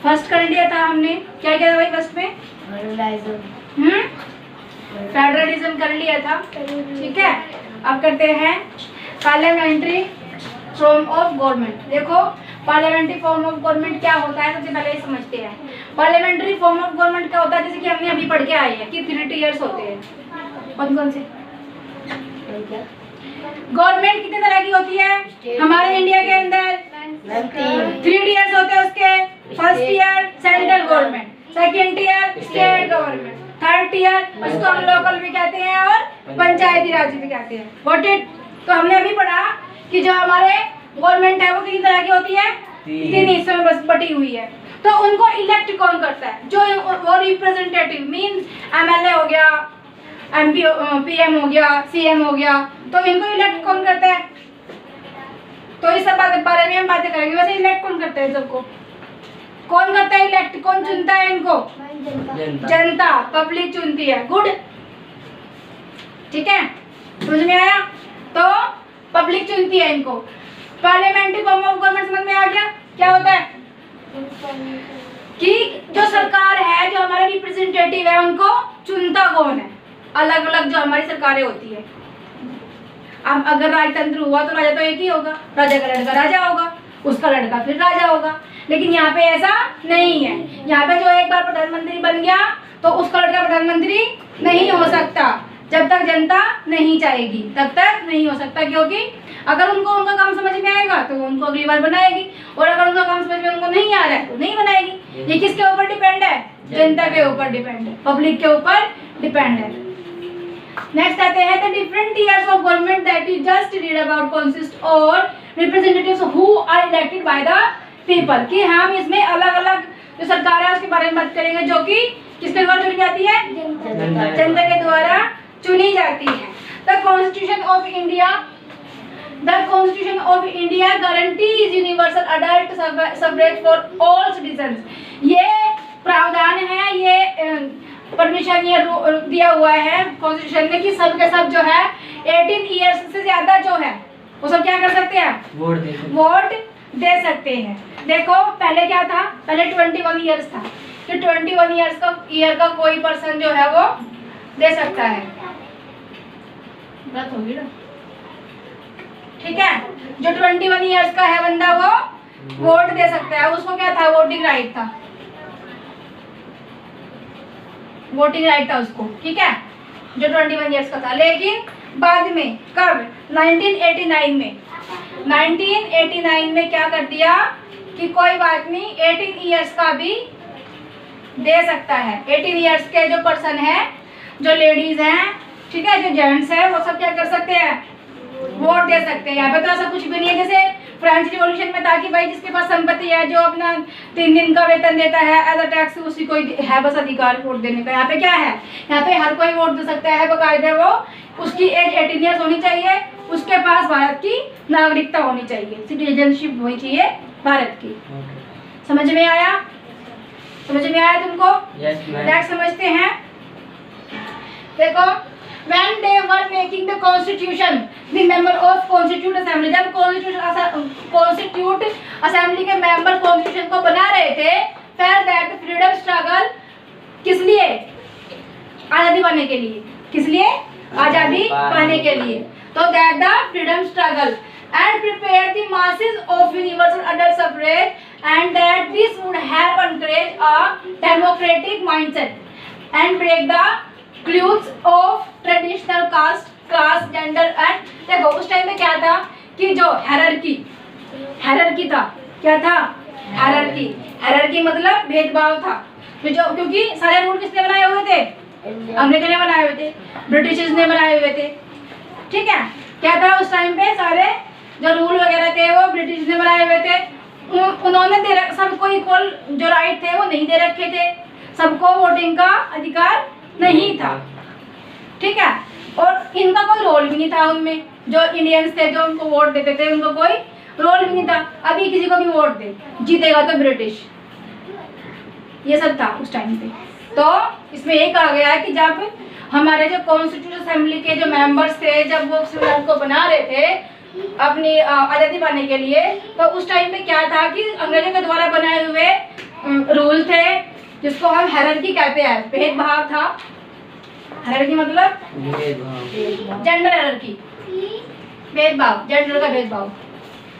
First कर लिया था हमने, क्या किया था भाई फर्स्ट में? फेडरलिज्म कर लिया था, ठीक है। अब करते हैं पार्लियामेंट्री फॉर्म ऑफ गवर्नमेंट। देखो पार्लियामेंट्री फॉर्म ऑफ गवर्नमेंट क्या होता है, सबसे पहले ये समझते हैं। पार्लियामेंट्री फॉर्म ऑफ गवर्नमेंट क्या होता है, जैसे कि हमने अभी पढ़ के आए हैं कि 3 टीयर्स होते हैं। कौन कौन से? गवर्नमेंट कितने तरह की होती है हमारे इंडिया के अंदर? 3 टीयर्स होते हैं उसके। First tier central government, second tier state government, third tier उसको हम लोकल भी कहते हैं और पंचायती राज भी कहते हैं। What it? तो हमने अभी पढ़ा कि जो हमारे गवर्नमेंट है वो कितनी तरह की होती है? 3 हिस्सों में बस बटी हुई है। तो उनको इलेक्ट कौन करता है? जो वो रिप्रेजेंटेटिव मींस एमएलए हो गया, एमपी पीएम हो गया, सीएम हो गया, तो इनको इलेक्ट कौन करता है? तो इस सब बारे में हम बातें करेंगे। वैसे इलेक्ट कौन करता है सबको? कौन करता है इलेक्ट? कौन चुनता है इनको? जनता, पब्लिक चुनती है। गुड, ठीक है, समझ में आया? तो पब्लिक चुनती है इनको। पार्लियामेंट्री फॉर्म ऑफ गवर्नमेंट समझ में आ गया? क्या होता है कि जो सरकार है, जो हमारे रिप्रेजेंटेटिव है, उनको चुनता कौन है? अलग अलग जो हमारी सरकारें होती है। अब अगर राजतंत्र हुआ तो राजा तो एक ही होगा, राजा का लड़का राजा होगा, उसका लड़का फिर राजा होगा। लेकिन यहाँ पे ऐसा नहीं है। यहाँ पे जो एक बार प्रधानमंत्री बन गया तो उसका लड़का प्रधानमंत्री नहीं हो सकता। जब तक जनता नहीं चाहेगी तब तक नहीं हो सकता, क्योंकि अगर उनको उनका काम समझ में आएगा तो वो उनको अगली बार बनाएगी, और अगर उनका काम समझ में उनको नहीं आ रहा है तो नहीं बनाएगी। ये किसके ऊपर डिपेंड है? जनता के ऊपर डिपेंड है, पब्लिक के ऊपर डिपेंड है। नेक्स्ट आते हैं the different tiers of government that you just read about consist और representatives who are elected by the people. कि हम इसमें अलग अलग जो सरकार है उसके बारे में बात करेंगे, जो कि किसके द्वारा चुनी जाती है? जनता के द्वारा चुनी जाती है। The constitution of India guarantees universal adult suffrage for all citizens. ये प्रावधान है, ये परमिशन ये दिया हुआ है कॉन्स्टिट्यूशन में कि सब के सब जो है 18 ईयर्स से ज्यादा जो है वो सब क्या कर सकते हैं? वोट दे सकते हैं। देखो पहले क्या था? पहले 21 ईयर्स था कि 21 ईयर का कोई पर्सन जो है वो दे सकता है। बात होगी ना, ठीक है। जो 21 ईयर्स का है बंदा वो वोट दे सकता है। उसको क्या था? वोटिंग राइट था, वोटिंग राइट था उसको, ठीक है, जो 21 ईयर्स का था। लेकिन बाद में कब? 1989 में क्या कर दिया कि कोई बात नहीं, 18 ईयर्स का भी दे सकता है। 18 ईयर्स के जो पर्सन है, जो लेडीज हैं, ठीक है, जो जेंट्स है, वो सब क्या कर सकते हैं? वोट दे सकते हैं। यहाँ पे तो ऐसा कुछ भी नहीं है जैसे फ्रेंच रिवॉल्यूशन में था कि भाई जिसके पास संपत्ति है, जो अपना 3 दिन का वेतन देता है एज अ टैक्स, उसी को है बस अधिकार वोट देने का। यहाँ पे क्या है? यहाँ पे हर कोई वोट दे सकता है बकायदे। वो उसकी एज 18 ईयर्स होनी चाहिए, उसके पास भारत की नागरिकता होनी चाहिए, सिटीजनशिप होनी चाहिए भारत की। समझ में आया? समझ में आया तुमको? नेक्स्ट समझते हैं। देखो when they were making the constitution, the member of constituent assembly, जब constituent assembly के member constitution को बना रहे थे, for that freedom struggle, किस लिए? आजादी पाने के लिए। किस लिए? आजादी पाने के लिए। तो that the freedom struggle and prepare the masses of universal adult suffrage and that this would have encouraged a democratic mindset and break the clues of traditional caste, class, gender and. देखो उस time में क्या था कि जो hierarchy था, क्या था? हैरार्की मतलब भेदभाव था। तो जो क्योंकि सारे रूल किसने बनाए हुए थे? अंग्रेजों ने बनाए हुए थे, ब्रिटिशर्स ने बनाए हुए थे, ठीक है। क्या था उस टाइम पे? सारे जो रूल वगैरह थे वो ब्रिटिश ने बनाए हुए थे। उन्होंने सबको इक्वल जो राइट थे वो नहीं दे रखे थे, सबको वोटिंग का अधिकार नहीं था, ठीक है। और इनका कोई रोल भी नहीं था उनमें, जो इंडियंस थे जो उनको वोट देते थे उनको कोई रोल भी नहीं था। अभी किसी को भी वोट दे, जीतेगा तो ब्रिटिश, ये सब था उस टाइम पे। तो इसमें ये कहा गया है कि जब हमारे जो कॉन्स्टिट्यूशन असेंबली के जो मेंबर्स थे, जब वो संविधान को बना रहे थे अपनी आज़ादी पाने के लिए, तो उस टाइम पे क्या था कि अंग्रेजों के द्वारा बनाए हुए रूल थे जिसको हम हायरार्की कहते हैं, भेदभाव था। हायरार्की मतलब जेंडर हायरार्की, भेदभाव, जेंडर का भेदभाव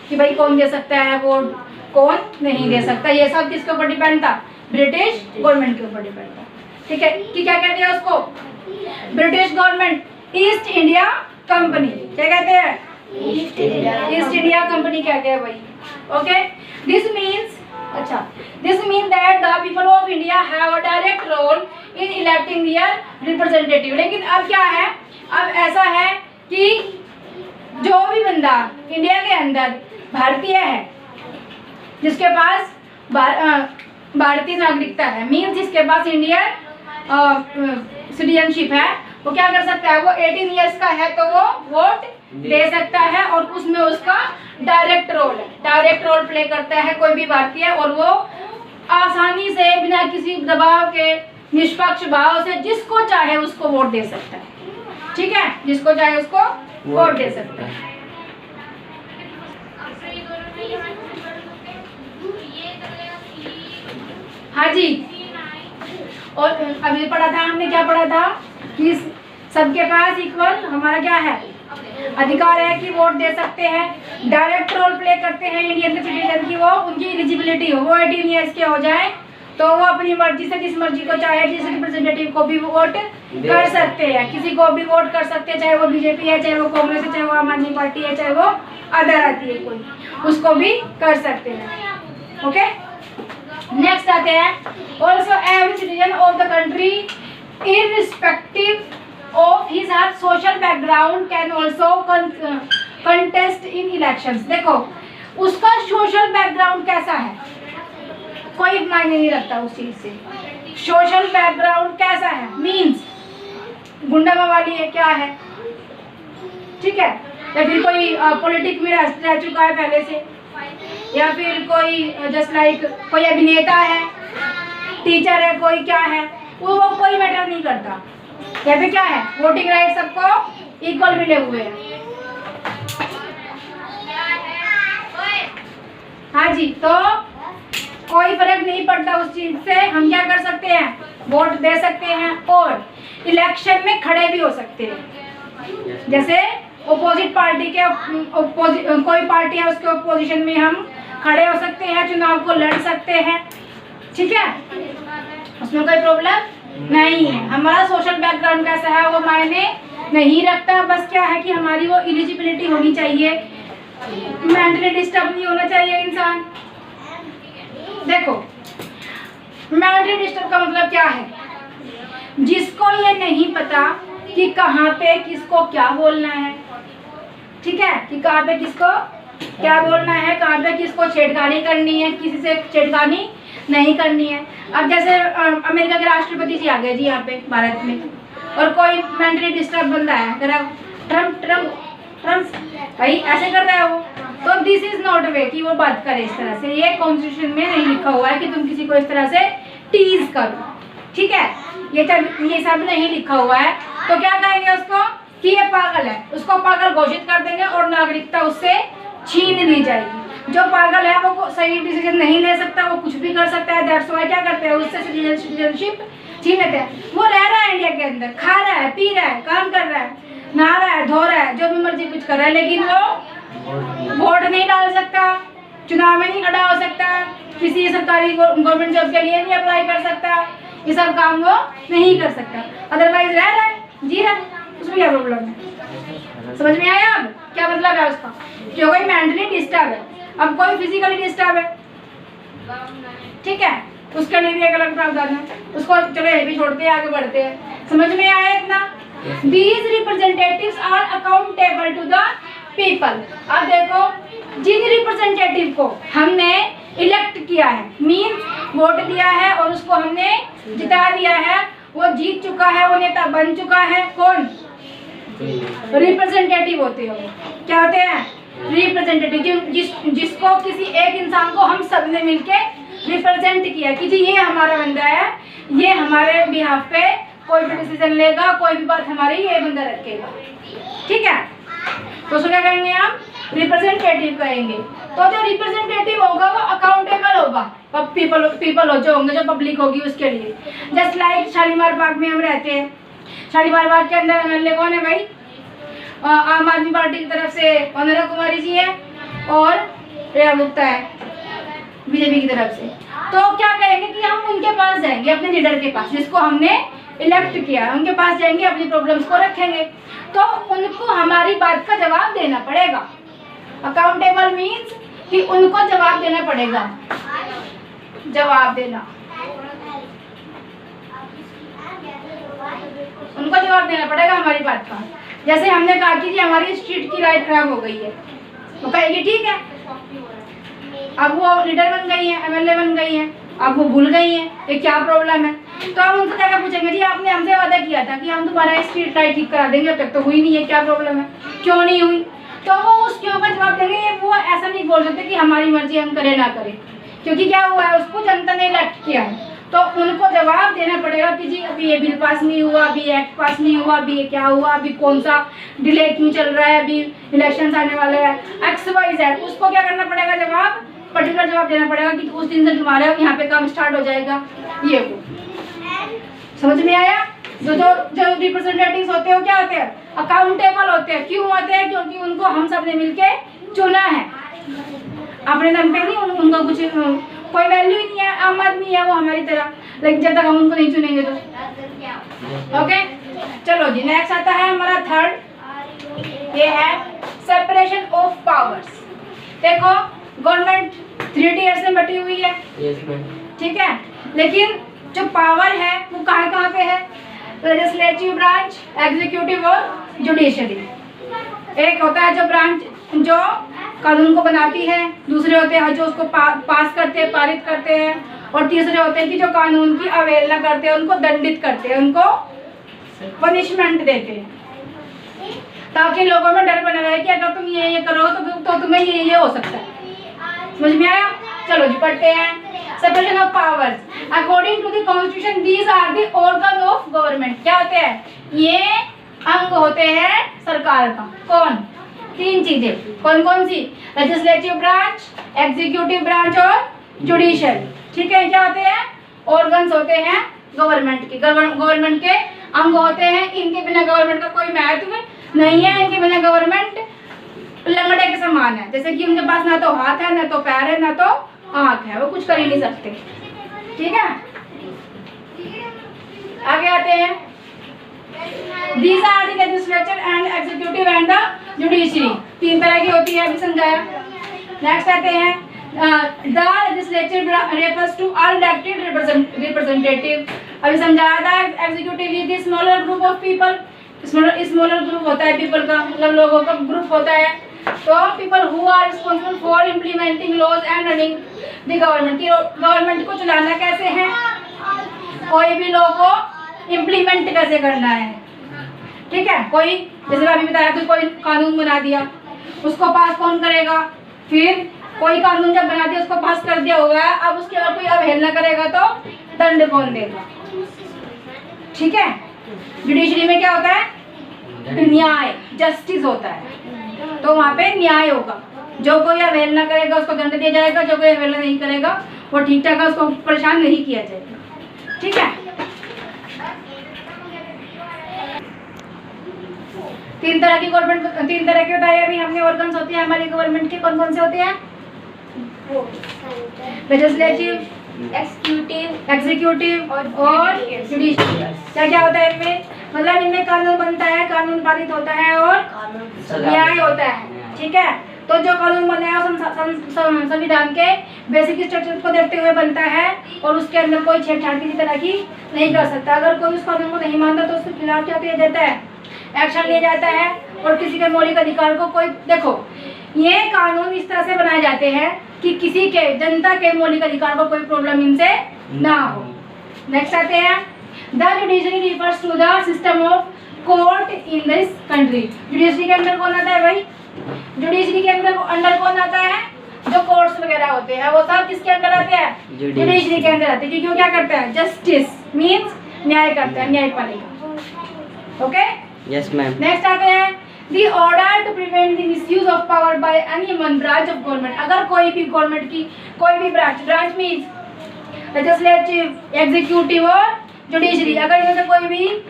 कि भाई कौन दे सकता है वोट, कौन नहीं दे सकता। ये सब किसके ऊपर डिपेंड था? ब्रिटिश गवर्नमेंट के ऊपर डिपेंड था। ठीक है, कि क्या कहते हैं उसको? British government, East India company. क्या कहते हैं? ईस्ट इंडिया कंपनी कहते हैं भाई। ओके, दिस मीन्स, अच्छा, this mean that the people of India have a direct role in electing their representative. लेकिन अब क्या है? अब ऐसा है कि जो भी बंदा इंडिया के अंदर भारतीय है, जिसके पास भारतीय नागरिकता है, मीन्स जिसके पास इंडियन सिटीजनशिप है, वो क्या कर सकता है? वो 18 ईयर्स का है तो वो वोट दे सकता है और उसमें उसका डायरेक्ट रोल है, डायरेक्ट रोल प्ले करता है कोई भी भारतीय, और वो आसानी से बिना किसी दबाव के निष्पक्ष भाव से जिसको चाहे उसको वोट दे सकता है। ठीक है, जिसको चाहे उसको वोट दे सकता है। हाँ जी, और अभी पढ़ा था हमने, क्या पढ़ा था कि सबके पास इक्वल हमारा क्या है? अधिकार है कि वोट दे सकते हैं, डायरेक्ट रोल प्ले करते हैं इंडियन सिटीजन की, वो उनकी एलिजिबिलिटी हो, वो 18 ईयर्स के हो जाए तो वो अपनी मर्जी से जिस मर्जी को चाहे, जिस रिप्रेजेंटेटिव को भी वोट कर सकते हैं, किसी को भी वोट कर सकते हैं, चाहे वो बीजेपी है, चाहे वो कांग्रेस है, चाहे वो आम आदमी पार्टी है, चाहे वो अदर आती है कोई, उसको भी कर सकते हैं। ओके, नेक्स्ट आते हैं, also every citizen of the country irrespective of his her social background can also contest in elections. देखो, उसका सोशल बैकग्राउंड कैसा है कोई मायने नहीं रखता उस चीज से। सोशल बैकग्राउंड कैसा है, मीन्स गुंडा मवाली है, क्या है, ठीक है, या फिर कोई पॉलिटिक्स में रह चुका है पहले से, या फिर कोई जस्ट लाइक कोई अभिनेता है, टीचर है, कोई क्या है, वो कोई मैटर नहीं करता। या फिर क्या है, वोटिंग राइट सबको इक्वल मिले हुए हैं। हाँ जी, तो कोई फर्क नहीं पड़ता उस चीज से, हम क्या कर सकते हैं? वोट दे सकते हैं और इलेक्शन में खड़े भी हो सकते हैं। जैसे अपोजिट पार्टी के कोई पार्टी है उसके अपोजिशन में हम खड़े हो सकते हैं, चुनाव को लड़ सकते हैं। ठीक है, उसमें कोई प्रॉब्लम नहीं है। हमारा सोशल बैकग्राउंड कैसा है वो मायने नहीं रखता, बस क्या है कि हमारी वो एलिजिबिलिटी होनी चाहिए, मेंटली डिस्टर्ब नहीं होना चाहिए इंसान। देखो, मेंटली डिस्टर्ब का मतलब क्या है? जिसको ये नहीं पता कि कहाँ पे किसको क्या बोलना है, ठीक है, कि कहाँ पे किसको क्या बोलना है, कहाँ पे किसको छेड़खानी करनी है, किसी से छेड़खानी नहीं करनी है। अब जैसे अमेरिका के राष्ट्रपति जी आ गए जी यहाँ पे भारत में, और कोई मेंटली डिस्टर्ब बंदा है, ट्रम्प ट्रम्प ट्रम्प भाई ऐसे कर रहा है वो, तो दिस इज नॉट वे कि वो बात करे इस तरह से। ये कॉन्स्टिट्यूशन में नहीं लिखा हुआ है कि तुम किसी को इस तरह से टीज करो, ठीक है, ये सब नहीं लिखा हुआ है। तो क्या कहेंगे उसको कि ये पागल है, उसको पागल घोषित कर देंगे और नागरिकता उससे छीन ली जाएगी। जो पागल है वो सही डिसीजन नहीं ले सकता, वो कुछ भी कर सकता है, दैट्स व्हाई क्या करते हैं, उससे सिटीजनशिप छीन लेते हैं। वो रह रहा है इंडिया के अंदर, खा रहा है, पी रहा है, काम कर रहा है, नहा रहा है, धो रहा है, जो भी मर्जी कुछ कर रहा है, लेकिन वो वोट नहीं डाल सकता, चुनाव में नहीं खड़ा हो सकता, किसी सरकारी गवर्नमेंट जॉब के लिए नहीं अप्लाई कर सकता, ये सब काम वो नहीं कर सकता। अदरवाइज रह रहा है, जी रहा है, उसमें क्या प्रॉब्लम है? समझ में आया अब क्या मतलब है उसका? जो कोई मेंटली डिस्टर्ब है, अब कोई फिजिकली डिस्टर्ब है, ठीक है, उसके लिए भी एक अलग प्रावधान है, उसको चलो ये भी छोड़ते हैं, आगे बढ़ते हैं। समझ में आया इतना? These representatives are accountable to the people। अब देखो, जिन रिप्रेजेंटेटिव को हमने इलेक्ट किया है, मीन्स वोट दिया है और उसको हमने जिता दिया है, वो जीत चुका है, वो नेता बन चुका है, कौन? रिप्रेजेंटेटिव होते हैं। क्या होते हैं? रिप्रेजेंटेटिव। जिसको किसी एक इंसान को हम सब ने मिलके रिप्रेजेंट किया कि जी ये हमारा बंदा है, ये हमारे बिहाफ पे कोई भी डिसीजन लेगा, कोई भी बात हमारी ये बंदा रखेगा, ठीक है। तो उसको क्या कहेंगे हम? रिप्रेजेंटेटिव कहेंगे। तो जो रिप्रेजेंटेटिव होगा वो अकाउंटेबल होगा। होगा, पीपल हो जो होंगे, जो पब्लिक होगी उसके लिए। जस्ट लाइक शालीमार बाग में हम रहते हैं, शालीमार बाग के अंदर एमएलए कौन है भाई? आम आदमी पार्टी की तरफ से वंदना कुमारी जी है और रेया गुप्ता है बीजेपी की तरफ से। तो क्या कहेंगे कि हम उनके पास जाएंगे, अपने लीडर के पास जिसको हमने इलेक्ट किया है, उनके पास जाएंगे, अपनी प्रॉब्लम्स को रखेंगे, तो उनको हमारी बात का जवाब देना पड़ेगा। अकाउंटेबल मीन्स कि उनको जवाब देना पड़ेगा, जवाब देना, उनको जवाब देना पड़ेगा हमारी बात का। जैसे हमने कहा कि जी हमारी स्ट्रीट की लाइट खराब हो गई है, तो कहेगी ठीक है, अब वो लीडर बन गई है, एमएलए बन गई है, अब वो भूल गई है ये क्या प्रॉब्लम है, तो हम उनसे क्या पूछेंगे, जी आपने हमसे वादा किया था कि हम तुम्हारा स्ट्रीट लाइट ठीक करा देंगे, अब तक तो हुई नहीं है, क्या प्रॉब्लम है, क्यों नहीं हुई? तो वो उसके ऊपर जवाब देंगे। वो ऐसा नहीं बोल सकते कि हमारी मर्जी हम करें ना करें, क्योंकि क्या हुआ है, उसको जनता ने इलेक्ट किया है, तो उनको जवाब देना पड़ेगा कि जी अभी ये बिल पास नहीं हुआ, अभी एक्ट पास नहीं हुआ, अभी ये क्या हुआ, अभी कौन सा डिले क्यों चल रहा है, अभी इलेक्शन आने वाले हैं, XYZ, उसको क्या करना पड़ेगा, जवाब पर्टिकुलर जवाब देना पड़ेगा कि उस दिन से तुम्हारा यहाँ पे काम स्टार्ट हो जाएगा। ये वो समझ में आया? जो रिप्रेजेंटेटिव्स होते हैं क्या होते हैं? अकाउंटेबल होते हैं। क्यों होते हैं? क्योंकि उनको हम सब ने मिलके चुना है, अपने दम पे नहीं, उनको कुछ कोई वैल्यू ही नहीं है, आम आदमी है वो हमारी तरह, लेकिन जब तक हम उनको नहीं चुनेंगे तो। ओके चलो जी, नेक्स्ट आता है हमारा थर्ड, ये है सेपरेशन ऑफ पावर्स। देखो गवर्नमेंट 3 टीयर्स में बटी हुई है, ठीक है, लेकिन जो पावर है वो कहाँ कहाँ पे है? लेजिस्लेटिव ब्रांच, एग्जीक्यूटिव और जुडिशरी। एक होता है जो ब्रांच जो कानून को बनाती है, दूसरे होते हैं जो उसको पास करते हैं, पारित करते हैं, और तीसरे होते हैं कि जो कानून की अवहेलना करते हैं, उनको दंडित करते हैं, उनको पनिशमेंट देते हैं, ताकि लोगों में डर बना रहे कि अगर तुम ये करोगे तो तुम्हें ये हो सकता है। समझ में आया? चलो जी पढ़ते हैं। Separation of powers according to the constitution these are the organ of government. क्या होते हैं? ये अंग होते हैं सरकार का। कौन? 3 चीजें। कौन कौन सी? लेजिस्लेटिव ब्रांच, एग्जीक्यूटिव ब्रांच और जुडिशियल। ठीक है, क्या होते हैं? ऑर्गन्स होते हैं गवर्नमेंट के, गवर्नमेंट के अंग होते हैं। इनके बिना गवर्नमेंट का कोई महत्व नहीं है, इनके बिना गवर्नमेंट लंगड़े के समान है। जैसे कि उनके पास ना तो हाथ है, ना तो पैर है, ना तो आंख है, वो कुछ कर ही नहीं सकते। ठीक है, आगे आते हैं। These are the legislature and executive and the judiciary। 3 तरह की होती है, अभी समझाया। नेक्स्ट आते हैं, the legislature refers to all elected representative। अभी समझाया था। executive is the smaller group of people। Smaller group होता है पीपल का, मतलब लोगों का ग्रुप होता है। तो people who are responsible for implementing laws and running the government. Government को चलाना कैसे है? कोई भी लॉ को इम्प्लीमेंट कैसे करना है। ठीक है, कोई जैसे अभी बताया कि कोई कानून बना दिया, उसको पास कौन करेगा? फिर कोई कानून जब बना दिया, उसको पास कर दिया होगा, अब उसके अगर कोई अवहेलना करेगा तो दंड कौन देगा? ठीक है, जुडिशरी में क्या होता है? न्याय, जस्टिस होता है। तो वहाँ पे न्याय होगा। जो कोई अवहेलना करेगा उसको दंड दिया जाएगा, जो कोई अवहेलना नहीं करेगा वो ठीक ठाक है, उसको परेशान नहीं किया जाएगा। ठीक है, 3 तरह की गवर्नमेंट, 3 तरह के बताए अभी हमने ऑर्गन्स होते हैं हमारी गवर्नमेंट के। कौन कौन से होते हैं? लेजिस्लेटिव, एग्जीक्यूटिव और जुडिशरी। क्या क्या होता है इनमें? मतलब इनमें कानून बनता है, कानून पारित होता है और न्याय होता है। ठीक है, तो जो कानून बना है संविधान के बेसिक स्ट्रक्चर को देखते हुए बनता है, और उसके अंदर कोई छेड़छाड़ किसी तरह की नहीं कर सकता। अगर कोई उस कानून को नहीं मानता तो उसके खिलाफ क्या किया जाता है? एक्शन लिया जाता है। और किसी के मौलिक अधिकार को कोई, देखो ये कानून इस तरह से बनाए जाते हैं कि किसी के, जनता के मौलिक अधिकार को कोई प्रॉब्लम इनसे ना हो। नेक्स्ट आते हैं, the judiciary refers to the system of court in this country. Judiciary के अंदर कौन आता है भाई? जुडिशरी के अंदर कौन आता है? जो कोर्ट्स वगैरह होते हैं वो सब किसके अंदर आते हैं? जुडिशरी के अंदर आते हैं। क्योंकि क्या करते हैं? जस्टिस मीन्स न्याय करते हैं, न्यायपालिका। Okay, yes ma'am. नेक्स्ट आते हैं, the order to prevent the misuse of power by any one branch of government. अगर कोई भी गवर्नमेंट की कोई भी ब्रांच मीन्स लेजिस्लेटिव, एग्जीक्यूटिव और जुडिशरी, अगर इनमें से कोई भी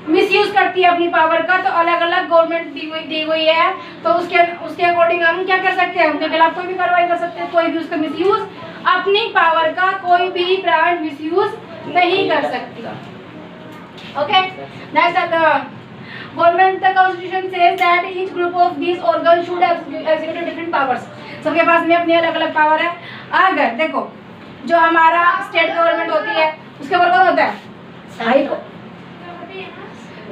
मिसयूज करती है अपनी पावर का, तो अलग अलग गवर्नमेंट दी हुई है, तो उसके अकॉर्डिंग हम क्या कर सकते हैं, उनके खिलाफ कोई भी कार्रवाई कर सकते हैं। कोई भी उसका मिसयूज, अपनी पावर का कोई भी ब्रांच मिसयूज नहीं कर सकती। Okay, next, government the constitution says that each group of this organ should execute different powers. सबके पास में अपनी अलग अलग पावर है। अगर देखो जो हमारा स्टेट गवर्नमेंट होती है उसके ऊपर कौन होता है, हाई कोर्ट।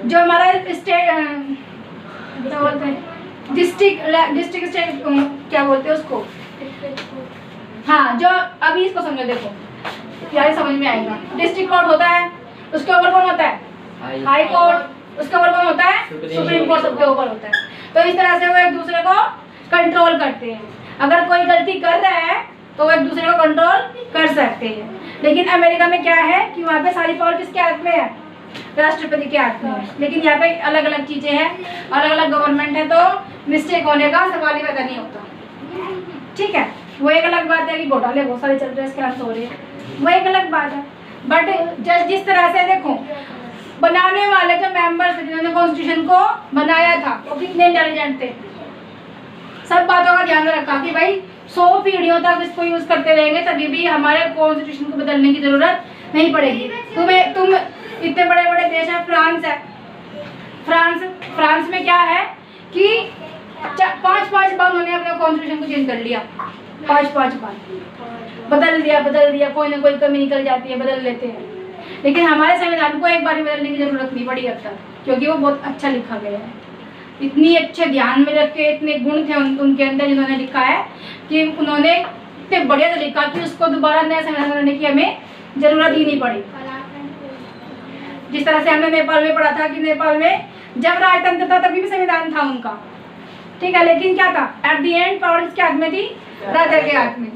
जो हमारा स्टेट क्या बोलते हैं, डिस्ट्रिक्ट स्टेट क्या बोलते हैं उसको, हाँ, जो अभी इसको समझो, देखो यार समझ में आएगा। डिस्ट्रिक्ट कोर्ट होता है, उसके ऊपर कौन होता है, हाई कोर्ट, उसके ऊपर कौन होता है, सुप्रीम कोर्ट, सबके ऊपर होता है। तो इस तरह से वो एक दूसरे को कंट्रोल करते हैं। अगर कोई गलती कर रहा है तो वो एक दूसरे को कंट्रोल कर सकते हैं। लेकिन अमेरिका में क्या है कि वहाँ पे सारी पावर किसके हाथ में है, राष्ट्रपति के हाथ में है। लेकिन यहाँ पे अलग अलग चीजें हैं, अलग अलग गवर्नमेंट है, तो मिस्टेक होने का सवाल ही पैदा नहीं होता। ठीक है, वो एक अलग बात है कि घोटाले बहुत सारे चल रहे हैं, स्कैम्स हो रहे हैं, वो एक अलग बात है। बट जिस तरह से देखो बनाने वाले जो मेंबर्स थे जिन्होंने कॉन्स्टिट्यूशन को बनाया था वो कितने इंटेलिजेंट थे, सब बातों का ध्यान रखा कि भाई 100 पीढ़ियों तक इसको यूज करते रहेंगे तभी भी हमारे कॉन्स्टिट्यूशन को बदलने की जरूरत नहीं पड़ेगी। तुम इतने बड़े बड़े देश है, फ्रांस है, फ्रांस में क्या है कि 5-5 बार उन्होंने अपने कॉन्स्टिट्यूशन को चेंज कर लिया, 5-5 बार बदल दिया, कोई ना कोई कमी निकल जाती है, बदल लेते हैं। लेकिन हमारे संविधान को एक बार भी बदलने की जरूरत नहीं पड़ी अब तक, क्योंकि वो बहुत अच्छा लिखा गया है। इतनी अच्छे ध्यान में रख के, इतने गुण थे उनके अंदर जिन्होंने लिखा है कि उन्होंने इतने बढ़िया से लिखा कि उसको दोबारा नया संविधान बनाने की हमें जरूरत ही नहीं पड़ी। जिस तरह से हमने नेपाल में पढ़ा था कि नेपाल में जब राजतंत्र था तभी भी संविधान था उनका, ठीक है, लेकिन क्या था, एट दी एंड पावर किसके हाथ में थी, राजा के हाथ में।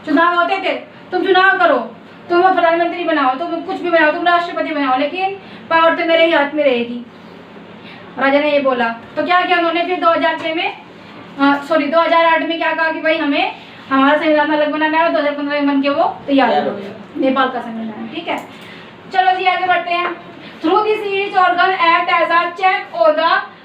चुनाव होते थे, तुम चुनाव करो, तुम प्रधानमंत्री बनाओ, तुम कुछ भी बनाओ, तुम राष्ट्रपति बनाओ, लेकिन पावर तो मेरे ही हाथ में रहेगी, राजा ने ये बोला। तो क्या किया उन्होंने फिर 2008 में क्या कहा कि भाई हमें हमारा संविधान अलग बनाना है, 2015 में बन के वो तैयार हो गया नेपाल का संविधान। ठीक है, चलो जी आगे बढ़ते हैं। Through this each organ act as a check और the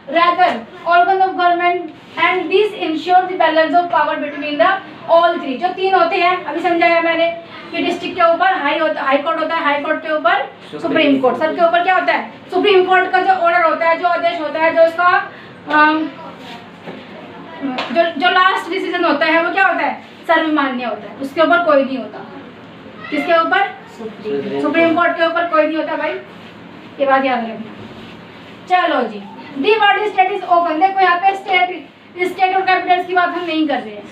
regular organ of government and this ensure the balance of power between the all three. जो तीन होते हैं अभी समझाया मैंने कि डिस्ट्रिक्ट के ऊपर हाई कोर्ट होता है, हाई कोर्ट के ऊपर सुप्रीम कोर्ट, सबके ऊपर क्या होता है, सुप्रीम कोर्ट का जो ऑर्डर होता है, जो आदेश होता है, जो इसका जो लास्ट डिसीजन होता है वो क्या होता है, सर्वमान्य होता है, उसके ऊपर कोई नहीं होता। किसके ऊपर, सुप्रीम कोर्ट के ऊपर कोई नहीं होता भाई, ये बात याद रखना। चलो जी, the word state is open. देखो यहाँ पे स्टेट और कैपिटल्स की बात हम नहीं कर रहे हैं,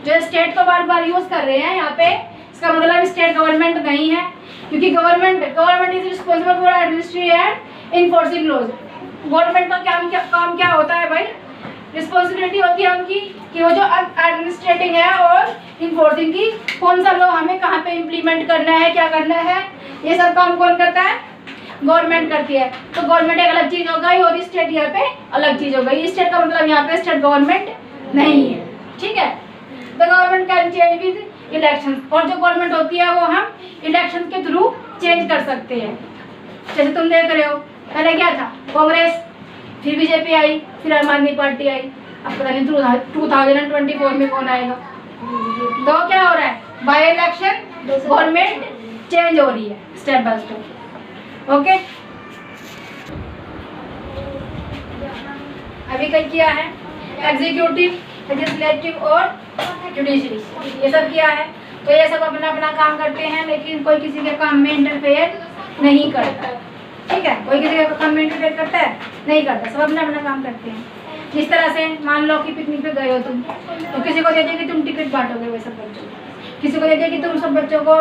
जो स्टेट को बार बार यूज कर रहे हैं यहाँ पे, इसका मतलब स्टेट गवर्नमेंट नहीं है, क्योंकि government is responsible for administrating and enforcing laws. Government का काम क्या होता है भाई, रिस्पॉन्सिबिलिटी होती है उनकी कि वो जो एडमिनिस्ट्रेटिंग है और इन्फोर्सिंग की कौन सा लॉ हमें कहाँ पे इम्प्लीमेंट करना है, क्या करना है, ये सब काम कौन करता है, गवर्नमेंट करती है। तो गवर्नमेंट एक अलग चीज हो गई और स्टेट यहाँ पे अलग चीज हो गई। स्टेट का मतलब यहाँ पे स्टेट गवर्नमेंट नहीं है, ठीक है। The government can change with election, और जो गवर्नमेंट होती है वो हम इलेक्शन के थ्रू चेंज कर सकते हैं। जैसे तुम देख रहे हो, पहले क्या था, कांग्रेस, फिर बीजेपी आई, फिर आम आदमी पार्टी आई, अब पता नहीं 2024 में कौन आएगा। तो क्या हो रहा है, बाय इलेक्शन गवर्नमेंट चेंज हो रही है स्टेप बाय स्टेप। ओके, अभी कल किया है एग्जीक्यूटिव, लेजिस्लेटिव और जुडिशरी, ये सब किया है। तो ये सब अपना अपना काम करते हैं, लेकिन कोई किसी के काम में इंटरफेयर नहीं करता, ठीक है। कोई किसी के काम में इंटरफेयर करता है, नहीं करता, सब अपना अपना काम करते हैं। जिस तरह से मान लो कि पिकनिक पे गए हो तुम, तो किसी को दे दिया कि तुम टिकट बांटोगे वैसे बच्चों को, किसी को दे दिया कि तुम सब बच्चों को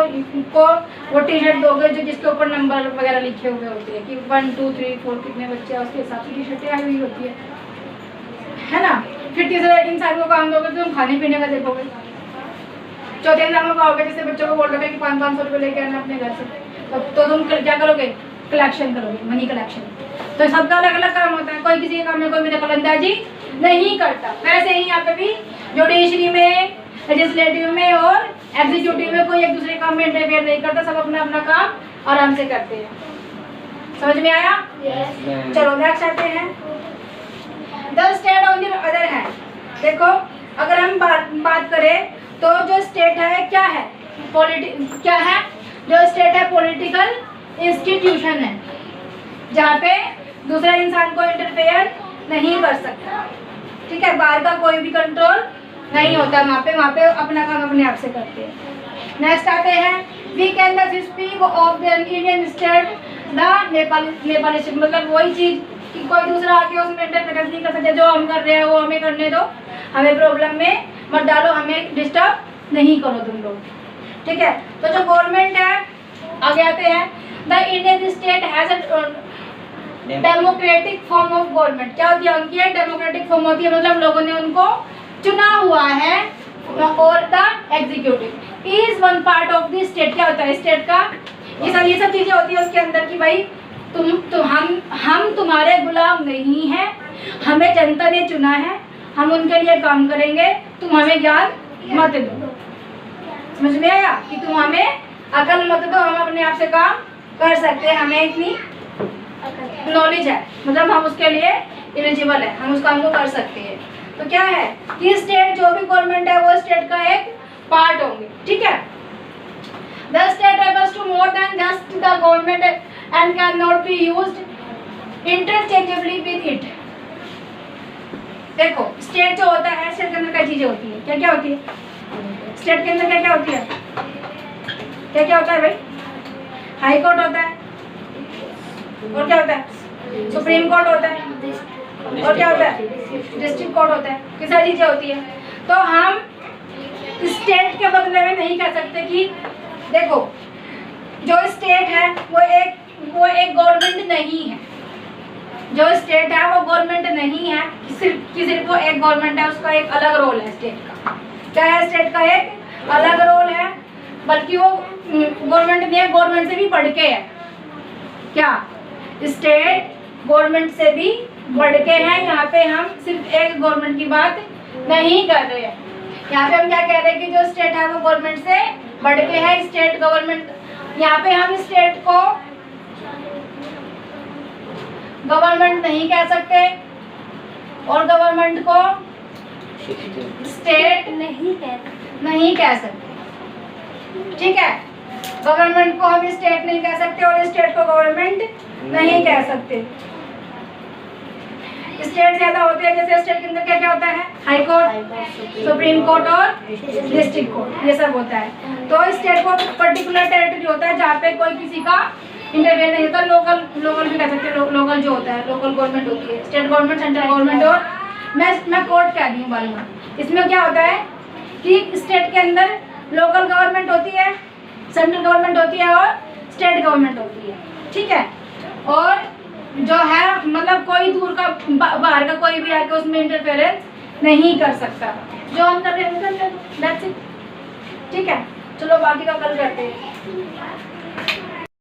वो टी शर्ट दोगे जो जिसके ऊपर नंबर वगैरह लिखे हुए होते हैं कि 1 2 3 4 कितने बच्चे हैं, उसके हिसाब से टी शर्टें आई हुई होती है ना। फिर तीसरे इन सारे को काम दोगे तो तुम खाने पीने का देखोगे। चौथे इंसान को कहोगे, जैसे बच्चों को बोल दोगे कि 500 रुपये लेके आना अपने घर से, तो तुम क्या करोगे, कलेक्शन करोगे, मनी कलेक्शन। तो सबका अलग अलग काम होता है, कोई किसी के काम में कोई भी दखलंदाजी नहीं करता। वैसे ही यहाँ पे भी जुडिशरी में, लेजिस्लेटिव में और एग्जीक्यूटिव में कोई एक दूसरे काम में इंटरफेयर नहीं करता, सब अपना अपना काम आराम से करते हैं। समझ में आया? yes. चलो नेक्स्ट आते हैं। The state on the other hand, देखो अगर हम बात करें तो जो स्टेट है क्या है, क्या है जो स्टेट है, पॉलिटिकल इंस्टीट्यूशन है जहाँ पे दूसरा इंसान को इंटरफेयर नहीं कर सकता। ठीक है, बाहर का कोई भी कंट्रोल नहीं होता वहाँ पे अपना काम अपने आप से करते हैं। नेक्स्ट आते हैं, we can the speak of the Indian state the Nepali state, मतलब वही चीज़ कि कोई दूसरा आके उसमें इंटरफेरेंस नहीं कर सकता, जो हम कर रहे हैं वो हमें करने दो, हमें प्रॉब्लम में मत डालो, हमें डिस्टर्ब नहीं करो तुम लोग। ठीक है, तो जो गवर्नमेंट है, आगे आते हैं, the Indian state has a democratic form of government. क्या होती है उनकी? डेमोक्रेटिक फॉर्म होती है, मतलब लोगों ने उनको चुना हुआ है, और the executive is one part of the state. क्या होता है स्टेट का? ये सब चीजें होती है उसके अंदर की भाई हम तुम्हारे गुलाम नहीं हैं, हमें जनता ने चुना है, हम उनके लिए काम करेंगे, तुम हमें ज्ञान मत दो। समझ में आया कि तुम हमें अकल मत दो, हम अपने आप से काम कर सकते हैं, हमें इतनी नॉलेज है, मतलब हम उसके लिए एलिजिबल है, हम उस काम को कर सकते हैं। तो क्या है कि स्टेट जो भी गवर्नमेंट है वो स्टेट का एक पार्ट होंगे। ठीक है, the state refers to more than just the government and cannot be used interchangeably with it। देखो स्टेट जो होता है, स्टेट के अंदर क्या चीजें होती है, क्या क्या होती है स्टेट के अंदर, क्या क्या होती है, क्या क्या होता है भाई? हाई कोर्ट होता है, और क्या होता है? सुप्रीम कोर्ट होता है, और क्या होता है? डिस्ट्रिक्ट कोर्ट होता है। किस सारी चीजें होती है। तो हम स्टेट के बदले में नहीं कह सकते कि देखो जो स्टेट है वो एक गवर्नमेंट नहीं है, जो स्टेट है वो गवर्नमेंट नहीं है, सिर्फ वो एक गवर्नमेंट है, उसका एक अलग रोल है स्टेट का। क्या है स्टेट का? एक अलग रोल है, बल्कि वो गवर्नमेंट नहीं है, गवर्नमेंट से भी बढ़ के है। क्या स्टेट गवर्नमेंट से भी बढ़ के है? यहाँ पे हम सिर्फ एक गवर्नमेंट की बात नहीं कर रहे हैं, यहाँ पे हम क्या कह रहे हैं कि जो स्टेट है वो गवर्नमेंट से बढ़ के है, स्टेट गवर्नमेंट। यहाँ पे हम स्टेट को गवर्नमेंट नहीं कह सकते और गवर्नमेंट को स्टेट नहीं कह सकते। ठीक है, गवर्नमेंट को हम स्टेट नहीं कह सकते और स्टेट को गवर्नमेंट नहीं कह सकते। स्टेट ज्यादा होते हैं, जैसे स्टेट के अंदर क्या क्या होता है? हाई कोर्ट, सुप्रीम कोर्ट और डिस्ट्रिक्ट कोर्ट, ये सब होता है। तो स्टेट को पर्टिकुलर टेरिटरी होता है जहाँ पे कोई किसी का इंटरफेयर नहीं होता। लोकल भी कह सकते हैं, लोकल जो होता है लोकल गवर्नमेंट होती है, स्टेट गवर्नमेंट, सेंट्रल गवर्नमेंट, और मैं कोर्ट कह रही हूँ बार बार। इसमें क्या होता है कि स्टेट के अंदर लोकल गवर्नमेंट होती है, सेंट्रल गवर्नमेंट होती है और स्टेट गवर्नमेंट होती है। ठीक है, और जो है मतलब कोई दूर का बाहर का कोई भी आके उसमें इंटरफेरेंस नहीं कर सकता, जो हम कर रहे हैं। ठीक है, चलो बाकी का कल करते हैं।